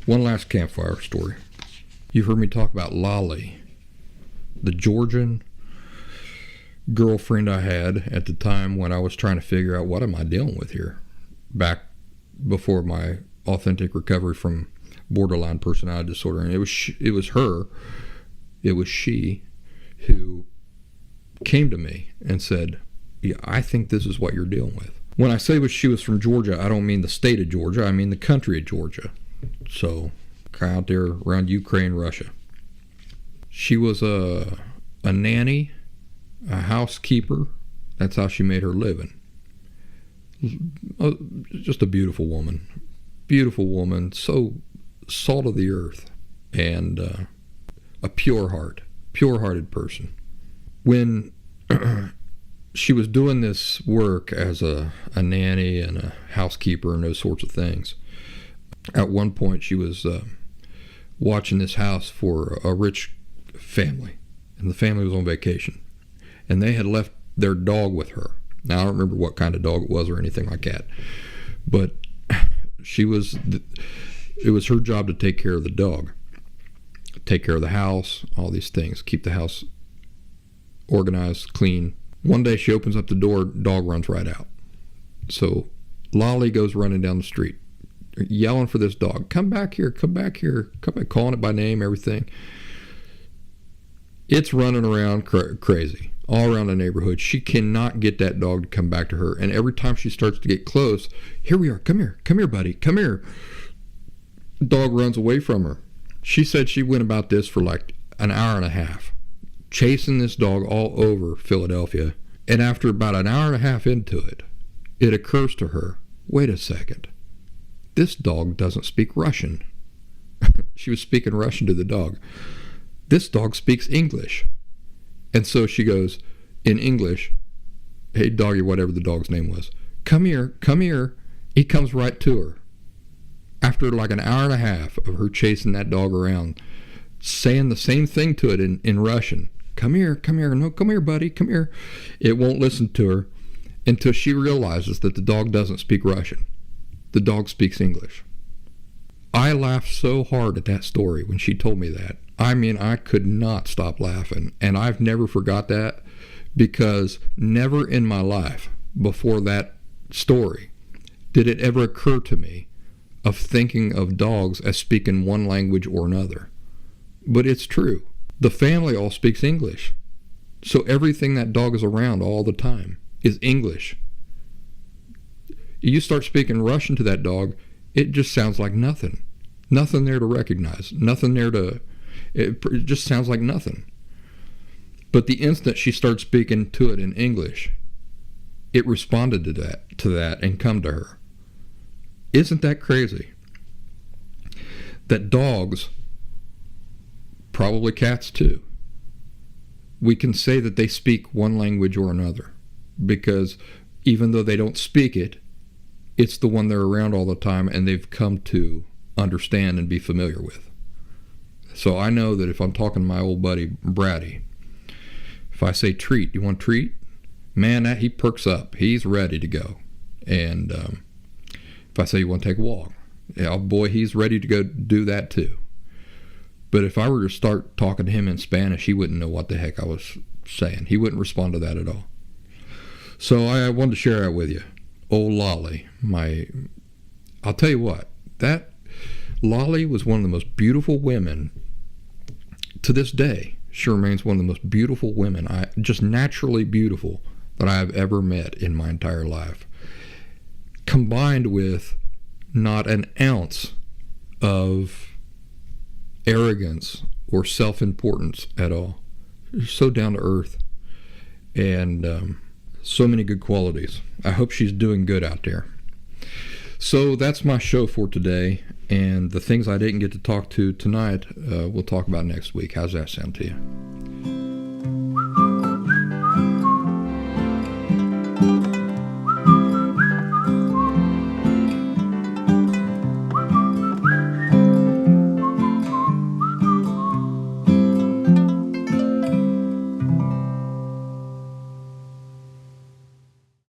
One last campfire story. You've heard me talk about Lali, the Georgian girlfriend I had at the time when I was trying to figure out what am I dealing with here, back before my authentic recovery from borderline personality disorder. And it was she who came to me and said, yeah, I think this is what you're dealing with. When I say she was from Georgia, I don't mean the state of Georgia, I mean the country of Georgia. So out there around Ukraine, Russia. She was a nanny, a housekeeper. That's how she made her living. Just a beautiful woman, so salt of the earth, and a pure-hearted person. When she was doing this work as a nanny and a housekeeper and those sorts of things, at one point she was watching this house for a rich family, and the family was on vacation, and they had left their dog with her. Now, I don't remember what kind of dog it was or anything like that, but it was her job to take care of the dog, take care of the house, all these things, keep the house organized, clean. One day she opens up the door, dog runs right out. So Lali goes running down the street, yelling for this dog, come back here, come back, calling it by name, everything. It's running around crazy all around the neighborhood. She cannot get that dog to come back to her, and every time she starts to get close, here we are, come here buddy, come here. Dog runs away from her. She said she went about this for like an hour and a half, chasing this dog all over Philadelphia. And after about an hour and a half into it, it occurs to her, wait a second, this dog doesn't speak Russian. She was speaking Russian to the dog. This dog speaks English. And so she goes, in English, hey doggy, whatever the dog's name was, come here. He comes right to her. After like an hour and a half of her chasing that dog around, saying the same thing to it in Russian. Come here, no, come here, buddy, come here. It won't listen to her until she realizes that the dog doesn't speak Russian. The dog speaks English. I laughed so hard at that story when she told me that. I mean, I could not stop laughing, and I've never forgot that, because never in my life before that story did it ever occur to me of thinking of dogs as speaking one language or another. But it's true. The family all speaks English. So everything that dog is around all the time is English. You start speaking Russian to that dog, it just sounds like nothing. Nothing there to recognize. Nothing there to... It just sounds like nothing. But the instant she started speaking to it in English, it responded to that and come to her. Isn't that crazy? That dogs, probably cats too, we can say that they speak one language or another, because even though they don't speak it, it's the one they're around all the time and they've come to understand and be familiar with. So I know that if I'm talking to my old buddy Braddy, if I say treat, you want a treat? Man, he perks up. He's ready to go. And if I say you want to take a walk, yeah, boy, he's ready to go do that too. But if I were to start talking to him in Spanish, he wouldn't know what the heck I was saying. He wouldn't respond to that at all. So I wanted to share that with you. Old Lali, I'll tell you what, that Lali was one of the most beautiful women. To this day, she remains one of the most beautiful women, just naturally beautiful, that I have ever met in my entire life. Combined with not an ounce of arrogance or self-importance at all. She's so down to earth, and so many good qualities. I hope she's doing good out there. So that's my show for today, and the things I didn't get to talk to tonight, we'll talk about next week. How's that sound to you?